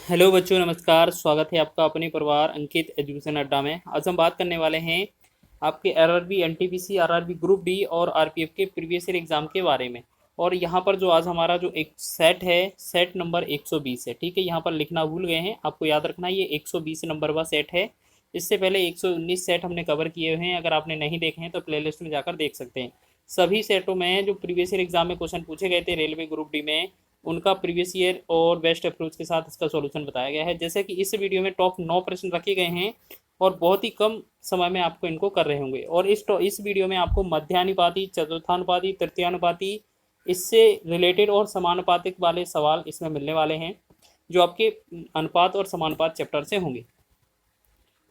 Hello बच्चों, नमस्कार। स्वागत है आपका अपने परिवार अंकित एजुकेशन अड्डा में। आज हम बात करने वाले हैं आपके RRB, NTPC, RRB group D और आरपीएफ के प्रीवियस ईयर एग्जाम के बारे में। और यहाँ पर जो आज हमारा जो एक सेट है, सेट नंबर 120 है। ठीक है, यहाँ पर लिखना भूल गए हैं, आपको याद रखना ये 120 नंबर का सेट है। इससे पहले 119 सेट हमने कवर किए हुए हैं, अगर आपने नहीं देखे हैं तो प्लेलिस्ट में जाकर देख सकते हैं। सभी सेटों में जो प्रीवियस ईयर एग्जाम में क्वेश्चन पूछे गए थे रेलवे ग्रुप डी में, उनका प्रीवियस ईयर और बेस्ट अप्रोच के साथ इसका सॉल्यूशन बताया गया है। जैसे कि इस वीडियो में टॉप 9 प्रश्न रखे गए हैं और बहुत ही कम समय में आपको इनको कर रहे होंगे। और इस वीडियो में आपको मध्यानुपाती, चतुर्थानुपाती, तृतीयानुपाती, इससे रिलेटेड और समानुपातिक वाले सवाल इसमें मिलने वाले हैं, जो आपके अनुपात और समानुपात चैप्टर से होंगे।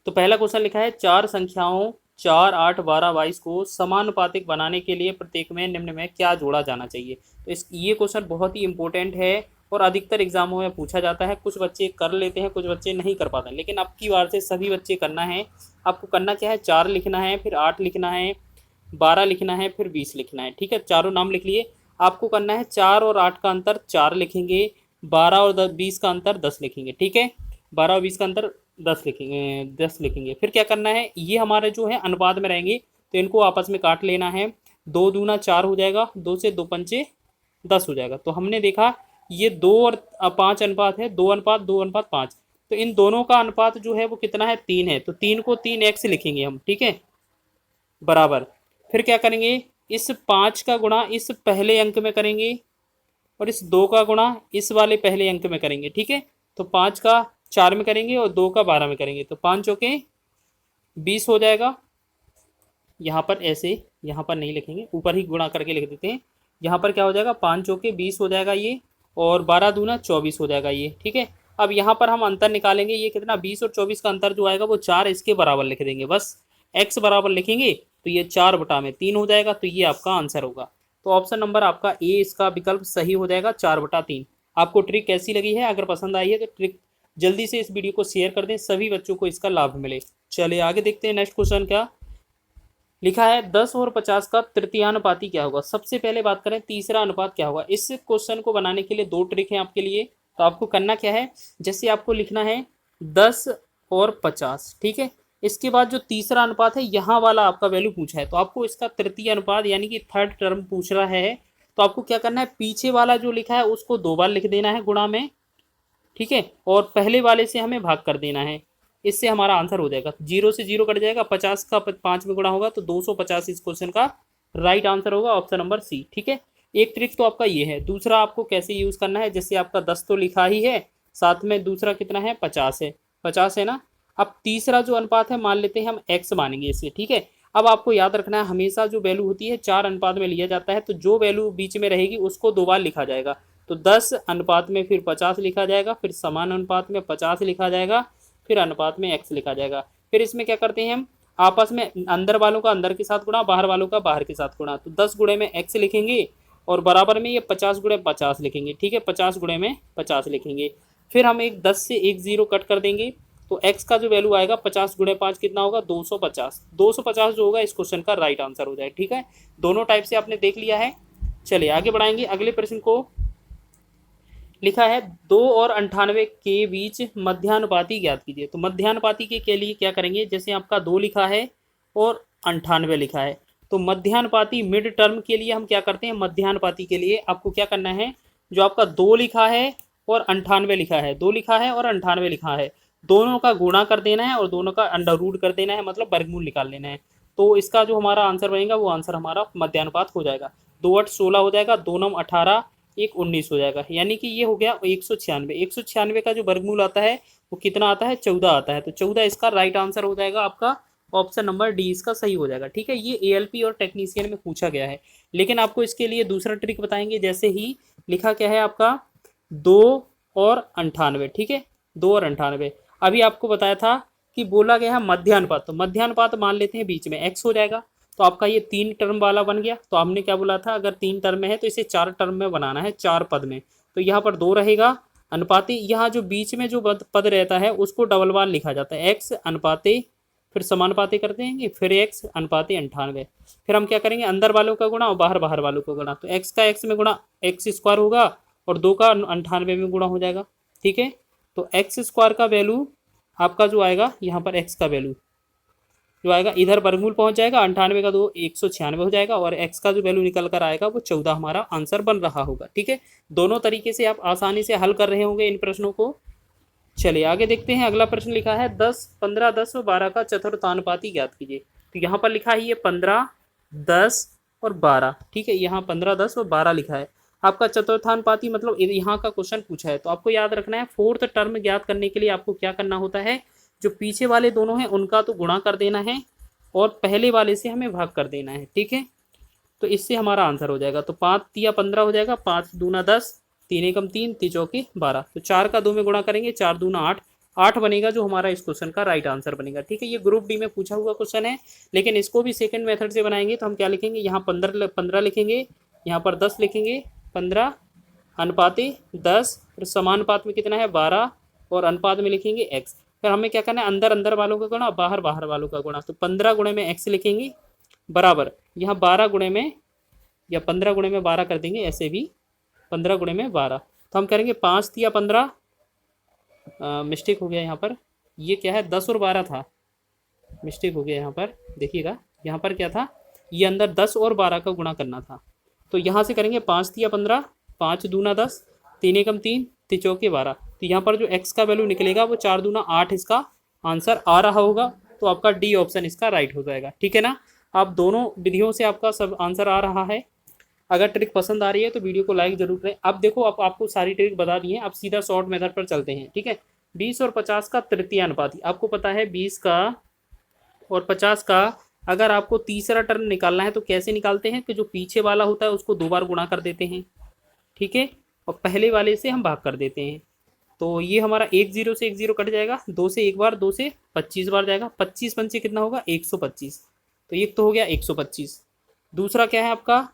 तो पहला क्वेश्चन लिखा है, चार संख्याओं 4, 8, 12, 22 को समानुपातिक बनाने के लिए प्रत्येक में निम्न में क्या जोड़ा जाना चाहिए। तो ये क्वेश्चन बहुत ही इंपॉर्टेंट है और अधिकतर एग्जामों में पूछा जाता है। कुछ बच्चे कर लेते हैं, कुछ बच्चे नहीं कर पाते, लेकिन अब की बार से सभी बच्चे करना है। आपको करना क्या है, 4 लिखना है, फिर 8 लिखना है, 12 लिखना है, फिर 20 लिखना है। ठीक है, चारों नाम लिख लिए। आपको करना है 4 और 8 का अंतर 4 लिखेंगे, 12 और 20 का अंतर 10 लिखेंगे। ठीक है, 12 और 20 का अंतर 10 लिखेंगे। फिर क्या करना है, ये हमारे जो है अनुपात में रहेंगे, तो इनको आपस में काट लेना है। 2 दूना 4 हो जाएगा, 2 से 2 पंचे 10 हो जाएगा। तो हमने देखा ये 2 और 5 अनुपात है, 2:2:5। तो इन दोनों का अनुपात जो है वो कितना है, 3 है। तो 3 को 3x लिखेंगे हम। ठीक है, बराबर। फिर क्या करेंगे, इस 5 का गुणा इस पहले अंक में करेंगे और इस 2 का गुणा इस वाले पहले अंक में करेंगे। ठीक है, तो 5 का 4 में करेंगे और 2 का 12 में करेंगे, तो 5 चौके 20 हो जाएगा। यहाँ पर ऐसे, यहाँ पर नहीं लिखेंगे, ऊपर ही गुणा करके लिख देते हैं। यहाँ पर क्या हो जाएगा, 5 चौके 20 हो जाएगा ये, और 12 दूना 24 हो जाएगा ये। ठीक है, अब यहाँ पर हम अंतर निकालेंगे, ये कितना, 20 और 24 का अंतर जो आएगा वो 4 इसके बराबर लिख देंगे। बस x बराबर लिखेंगे तो ये 4/3 हो जाएगा। तो ये आपका आंसर होगा। तो ऑप्शन नंबर आपका ए इसका विकल्प सही हो जाएगा, 4/3। आपको ट्रिक कैसी लगी है, अगर पसंद आई है तो ट्रिक जल्दी से इस वीडियो को शेयर कर दें, सभी बच्चों को इसका लाभ मिले। चलिए आगे देखते हैं। नेक्स्ट क्वेश्चन क्या लिखा है, 10 और 50 का तृतीयानुपाती क्या होगा। सबसे पहले बात करें तीसरा अनुपात क्या होगा। इस क्वेश्चन को बनाने के लिए 2 ट्रिक हैं आपके लिए। तो आपको करना क्या है, जैसे आपको लिखना है 10 और 50। ठीक है, इसके बाद जो तीसरा अनुपात है, यहाँ वाला आपका वैल्यू पूछा है, तो आपको इसका तृतीय अनुपात यानी कि थर्ड टर्म पूछ रहा है। तो आपको क्या करना है, पीछे वाला जो लिखा है उसको 2 बार लिख देना है गुणा में। ठीक है, और पहले वाले से हमें भाग कर देना है। इससे हमारा आंसर हो जाएगा, 0 से 0 कट जाएगा, 50 का 5 में गुणा होगा तो 250 इस क्वेश्चन का राइट आंसर होगा, ऑप्शन नंबर सी। ठीक है, एक ट्रिक तो आपका ये है। दूसरा आपको कैसे यूज़ करना है, जैसे आपका 10 तो लिखा ही है, साथ में दूसरा कितना है, 50 है। 50 है ना। अब तीसरा जो अनुपात है, मान लेते हैं हम x मानेंगे इसे। ठीक है, अब आपको याद रखना है, हमेशा जो वैल्यू होती है 4 अनुपात में लिया जाता है, तो जो वैल्यू बीच में रहेगी उसको 2 बार लिखा जाएगा। तो 10 अनुपात में फिर 50 लिखा जाएगा, फिर समान अनुपात में 50 लिखा जाएगा, फिर अनुपात में x लिखा जाएगा। फिर इसमें क्या करते हैं हम, आपस में अंदर वालों का अंदर के साथ गुणा, बाहर वालों का बाहर के साथ गुणा। तो 10 गुणे में x लिखेंगे और बराबर में ये 50 गुणे 50 लिखेंगे। ठीक है, 50 गुणे में 50 लिखेंगे। फिर हम एक 10 से एक 0 कट कर देंगे, तो x का जो वैल्यू आएगा 50 गुणे 5 कितना होगा, 250। 250 जो होगा इस क्वेश्चन का राइट आंसर हो जाएगा। ठीक है, दोनों टाइप से आपने देख लिया है। चलिए आगे बढ़ाएंगे। अगले प्रश्न को लिखा है, 2 और 98 के बीच मध्यानुपाती ज्ञात कीजिए। तो मध्यानुपाती के लिए क्या करेंगे, जैसे आपका 2 लिखा है और 98 लिखा है, तो मध्यानुपाती मिड टर्म के लिए हम क्या करते हैं, मध्यानुपाती के लिए आपको क्या करना है, जो आपका 2 लिखा है और 98 लिखा है, 2 लिखा है और 98 लिखा है, दोनों का गुणा कर देना है और दोनों का अंडर रूट कर देना है, मतलब वर्गमूल निकाल लेना है। तो इसका जो हमारा आंसर बनेगा वो आंसर हमारा मध्यानुपात हो जाएगा। 2 8 16 हो जाएगा, 2 9 18, 1 19 हो जाएगा, यानी कि ये हो गया 196। 196 का जो वर्गमूल आता है वो कितना आता है, 14 आता है। तो 14 इसका राइट आंसर हो जाएगा आपका, ऑप्शन नंबर डी इसका सही हो जाएगा। ठीक है, ये एएलपी और टेक्नीशियन में पूछा गया है, लेकिन आपको इसके लिए दूसरा ट्रिक बताएंगे। जैसे ही लिखा क्या है आपका, 2 और 98। ठीक है, 2 और 98। अभी आपको बताया था कि बोला गया है मध्यानुपात, तो मध्यानुपात मान लेते हैं बीच में x हो जाएगा। तो आपका ये 3 टर्म वाला बन गया। तो हमने क्या बोला था, अगर 3 टर्म में है तो इसे 4 टर्म में बनाना है, 4 पद में। तो यहाँ पर 2 रहेगा अनुपाती, यहाँ जो बीच में जो पद रहता है उसको डबल बार लिखा जाता है, x अनुपाते, फिर समानुपाती करते हैं, फिर x अनुपाती 98। फिर हम क्या करेंगे, अंदर वालों का गुणा और बाहर बाहर वालों का गुणा। तो x का x में गुणा x स्क्वायर होगा और 2 का 98 में गुणा हो जाएगा। ठीक है, तो एक्स स्क्वायर का वैल्यू आपका जो आएगा यहाँ पर एक्स का वैल्यू जो आएगा इधर वर्गमूल पहुंच जाएगा, 98 का 2 196 हो जाएगा और एक्स का जो वैल्यू निकल कर आएगा वो 14 हमारा आंसर बन रहा होगा। ठीक है, दोनों तरीके से आप आसानी से हल कर रहे होंगे इन प्रश्नों को। चलिए आगे देखते हैं। अगला प्रश्न लिखा है 10, 15, 10 और 12 का चतुर्थानुपाती ज्ञात कीजिए। तो यहाँ पर लिखा है ये 15, 10 और 12। ठीक है, यहाँ 15, 10 और 12 लिखा है। आपका चतुर्थानुपाती मतलब यहाँ का क्वेश्चन पूछा है, तो आपको याद रखना है फोर्थ टर्म ज्ञात करने के लिए आपको क्या करना होता है, जो पीछे वाले दोनों हैं उनका तो गुणा कर देना है और पहले वाले से हमें भाग कर देना है। ठीक है, तो इससे हमारा आंसर हो जाएगा। तो 5 तिया 15 हो जाएगा, 5 दूना 10, 3 एकम 3, 3 चौके 12। तो 4 का 2 में गुणा करेंगे, 4 दूना 8, 8 बनेगा जो हमारा इस क्वेश्चन का राइट आंसर बनेगा। ठीक है, ये ग्रुप डी में पूछा हुआ क्वेश्चन है, लेकिन इसको भी सेकंड मेथड से बनाएंगे तो हम क्या लिखेंगे, यहाँ 15 लिखेंगे, यहाँ पर 10 लिखेंगे, 15 अनुपाते 10, फिर समानुपात में कितना है 12 और अनुपात में लिखेंगे x। फिर हमें क्या करना है, अंदर अंदर वालों का गुणा, बाहर बाहर वालों का गुणा। तो 15 गुणे में x लिखेंगे बराबर यहाँ 12 गुणे में या 15 गुणे में 12 कर देंगे, ऐसे भी 15 गुणे में 12। तो हम करेंगे 5 तिया 15, मिस्टेक हो गया यहाँ पर, ये क्या है 10 और 12 था, मिस्टेक हो गया यहाँ पर, देखिएगा यहाँ पर क्या था, ये अंदर 10 और 12 का गुणा करना था। तो यहाँ से करेंगे 5 तिया 15, 5 दूना 10, 3 एकम 3, 3 चौके 12। तो यहाँ पर जो x का वैल्यू निकलेगा वो 4 दूना 8 इसका आंसर आ रहा होगा। तो आपका डी ऑप्शन इसका राइट हो जाएगा। ठीक है ना, आप दोनों विधियों से आपका सब आंसर आ रहा है। अगर ट्रिक पसंद आ रही है तो वीडियो को लाइक जरूर करें। अब देखो आपको सारी ट्रिक बता दी है, अब सीधा शॉर्ट मेथड पर चलते हैं। ठीक है, 20 और 50 का तृतीय अनुपाती, आपको पता है 20 का और 50 का अगर आपको तीसरा टर्म निकालना है तो कैसे निकालते हैं कि जो पीछे वाला होता है उसको 2 बार गुणा कर देते हैं। ठीक है, और पहले वाले से हम भाग कर देते हैं। तो ये हमारा 1 0 से 1 0 कट जाएगा, 2 से 1 बार, 2 से 25 बार जाएगा, 25 पंचे कितना होगा 125। तो ये तो हो गया 125। दूसरा क्या है आपका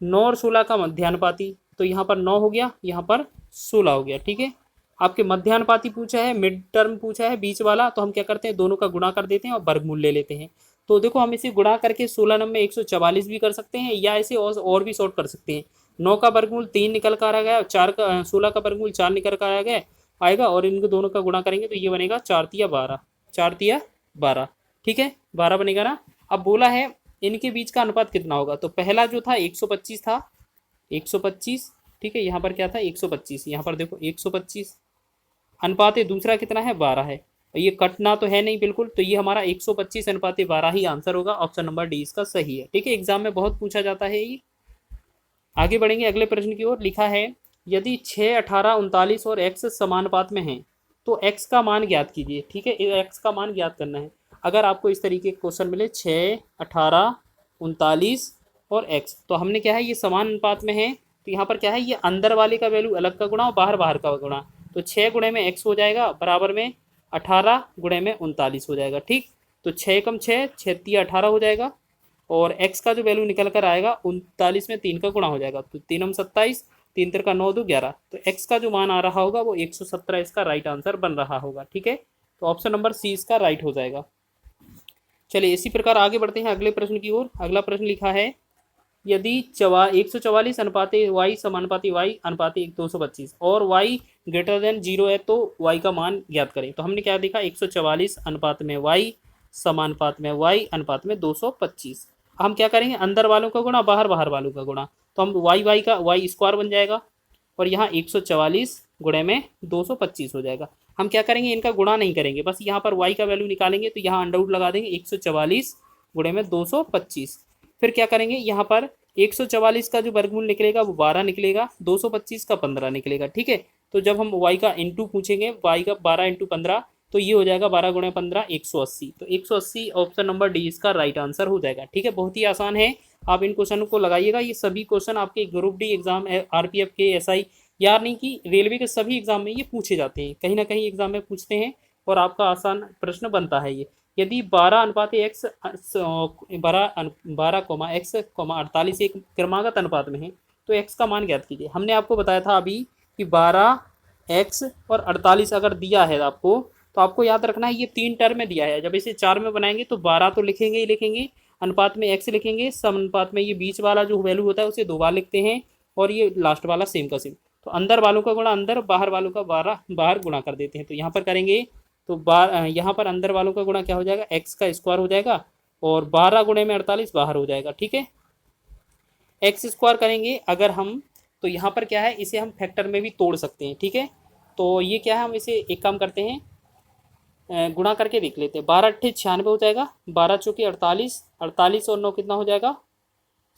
9 और 16 का मध्यानुपाती, तो यहाँ पर 9 हो गया, यहाँ पर 16 हो गया। ठीक है, आपके मध्यानुपाती पूछा है, मिड टर्म पूछा है बीच वाला, तो हम क्या करते हैं दोनों का गुणा कर देते हैं और वर्गमूल ले लेते हैं। तो देखो हम इसे गुणा करके 16 9 में 144 भी कर सकते हैं, या इसे और भी शॉर्ट कर सकते हैं। 9 का वर्गमूल 3 निकल कर आ गया, 16 का वर्गमूल 4 निकल कर आ गया आएगा, और इनको दोनों का गुणा करेंगे तो ये बनेगा 4 तिया 12, 4 तिया 12। ठीक है, 12 बनेगा ना। अब बोला है इनके बीच का अनुपात कितना होगा, तो पहला जो था 125 था, 125। ठीक है, यहाँ पर क्या था 125, यहाँ पर देखो 125 अनुपात दूसरा कितना है 12 है, और ये कटना तो है नहीं बिल्कुल, तो ये हमारा 125 अनुपात 12 ही आंसर होगा। ऑप्शन नंबर डी इसका सही है। ठीक है, एग्जाम में बहुत पूछा जाता है ये। आगे बढ़ेंगे अगले प्रश्न की ओर। लिखा है यदि 6, 18, 39 और x समानुपात में हैं तो x का मान ज्ञात कीजिए। ठीक है, x का मान ज्ञात करना है। अगर आपको इस तरीके के क्वेश्चन मिले 6, 18, 39 और x, तो हमने क्या है ये समान अनुपात में है, तो यहाँ पर क्या है ये अंदर वाले का वैल्यू अलग का गुणा और बाहर बाहर का गुणा। तो 6 गुणे में x हो जाएगा बराबर में 18 गुणे में 39 हो जाएगा। ठीक, तो 6 कम 6, 6 तिया 18 हो जाएगा, और x का जो वैल्यू निकल कर आएगा 39 में 3 का गुणा हो जाएगा, तो 3 27, 3 3 का 9 2 11। तो x का जो मान आ रहा होगा वो 117 इसका राइट आंसर बन रहा होगा। ठीक है, तो ऑप्शन नंबर सी इसका राइट हो जाएगा। चलिए इसी प्रकार आगे बढ़ते हैं अगले प्रश्न की ओर। अगला प्रश्न लिखा है यदि 144 अनुपाते y समानुपाती y अनुपाती 225 और y ग्रेटर देन 0 है तो y का मान ज्ञात करें। तो हमने क्या देखा 144 अनुपात में y समानुपात में y अनुपात में 225। हम क्या करेंगे अंदर वालों का गुणा बाहर बाहर वालों का गुणा, तो हम y का y स्क्वायर बन जाएगा, और यहाँ 144 गुणे में 225 हो जाएगा। हम क्या करेंगे इनका गुणा नहीं करेंगे, बस यहाँ पर y का वैल्यू निकालेंगे, तो यहाँ अंडर रूट लगा देंगे 144 गुणे में 225। फिर क्या करेंगे यहाँ पर 144 का जो वर्गमूल निकलेगा वो 12 निकलेगा, 225 का 15 निकलेगा। ठीक है, तो जब हम y का इंटू पूछेंगे y का 12 इंटू 15, तो ये हो जाएगा 12 गुणे 15 180। तो 180 ऑप्शन नंबर डी इसका राइट आंसर हो जाएगा। ठीक है, बहुत ही आसान है, आप इन क्वेश्चन को लगाइएगा। ये सभी क्वेश्चन आपके ग्रुप डी एग्जाम, आरपीएफ के, एसआई, यार नहीं कि रेलवे के सभी एग्जाम में ये पूछे जाते हैं, कहीं ना कहीं एग्जाम में पूछते हैं, और आपका आसान प्रश्न बनता है ये। यदि 12 अनुपात x 12,x,48 एक क्रमागत अनुपात में है तो x का मान ज्ञात कीजिए। हमने आपको बताया था अभी कि 12x और 48 अगर दिया है आपको, तो आपको याद रखना है ये 3 टर्म में दिया है। जब इसे 4 में बनाएंगे तो 12 तो लिखेंगे ही लिखेंगे, अनुपात में x लिखेंगे, सम अनुपात में ये बीच वाला जो वैल्यू होता है उसे 2 बार लिखते हैं, और ये लास्ट वाला सेम का सेम। तो अंदर वालों का गुणा अंदर, बाहर वालों का बाहर गुणा कर देते हैं। तो यहाँ पर करेंगे तो यहाँ पर अंदर वालों का गुणा क्या हो जाएगा, एक्स का स्क्वायर हो जाएगा, और 12 गुणे में 48 बाहर हो जाएगा। ठीक है, एक्स स्क्वायर करेंगे अगर हम, तो यहाँ पर क्या है, इसे हम फैक्टर में भी तोड़ सकते हैं। ठीक है, तो ये क्या है, हम इसे एक काम करते हैं, गुणा करके देख लेते हैं। 12 अट्ठे 96 हो जाएगा, 12 चौके 48, 48 और 9 कितना हो जाएगा,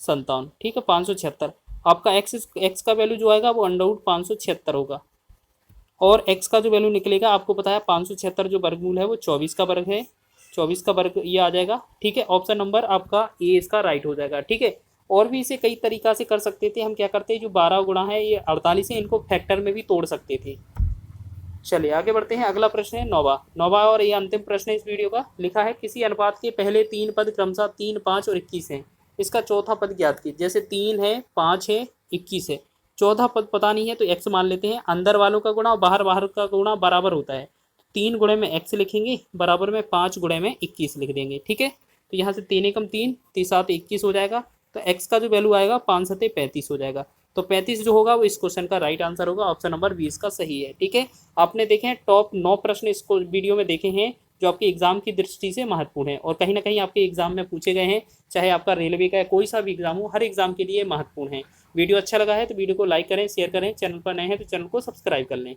57। ठीक है, 576। आपका एक्स का वैल्यू जो आएगा वो अंडर रूट 576 होगा, और एक्स का जो वैल्यू निकलेगा आपको पता है 576 जो वर्गमूल है वो 24 का वर्ग है, 24 का वर्ग ये आ जाएगा। ठीक है, ऑप्शन नंबर आपका ए इसका राइट हो जाएगा। ठीक है, और भी इसे कई तरीका से कर सकते थे। हम क्या करते हैं, जो 12 गुणा है ये 48 है, इनको फैक्टर में भी तोड़ सकते थे। चलिए आगे बढ़ते हैं। अगला प्रश्न है नौवा नौवा और ये अंतिम प्रश्न है इस वीडियो का। लिखा है किसी अनुपात के पहले 3 पद क्रमशः 3, 5 और 21 हैं, इसका चौथा पद ज्ञात कीजिए। जैसे 3 है, 5 है, 21 है, चौथा पद पता नहीं है तो एक्स मान लेते हैं। अंदर वालों का गुणा और बाहर बाहर का गुणा बराबर होता है, 3 गुणे में एक्स लिखेंगे, बराबर में 5 गुणे में 21 लिख देंगे। ठीक है, तो यहाँ से 3 एकम 3, 3 7 21 हो जाएगा। तो एक्स का जो वैल्यू आएगा 5 सते 35 हो जाएगा। तो 35 जो होगा वो इस क्वेश्चन का राइट आंसर होगा, ऑप्शन नंबर 20 का सही है। ठीक है, आपने देखे हैं टॉप 9 प्रश्न इस वीडियो में देखे हैं जो आपके एग्जाम की दृष्टि से महत्वपूर्ण है, और कहीं ना कहीं आपके एग्जाम में पूछे गए हैं, चाहे आपका रेलवे का कोई सा भी एग्जाम हो, हर एग्जाम के लिए महत्वपूर्ण है। वीडियो अच्छा लगा है तो वीडियो को लाइक करें, शेयर करें, चैनल पर नए हैं तो चैनल को सब्सक्राइब कर लें।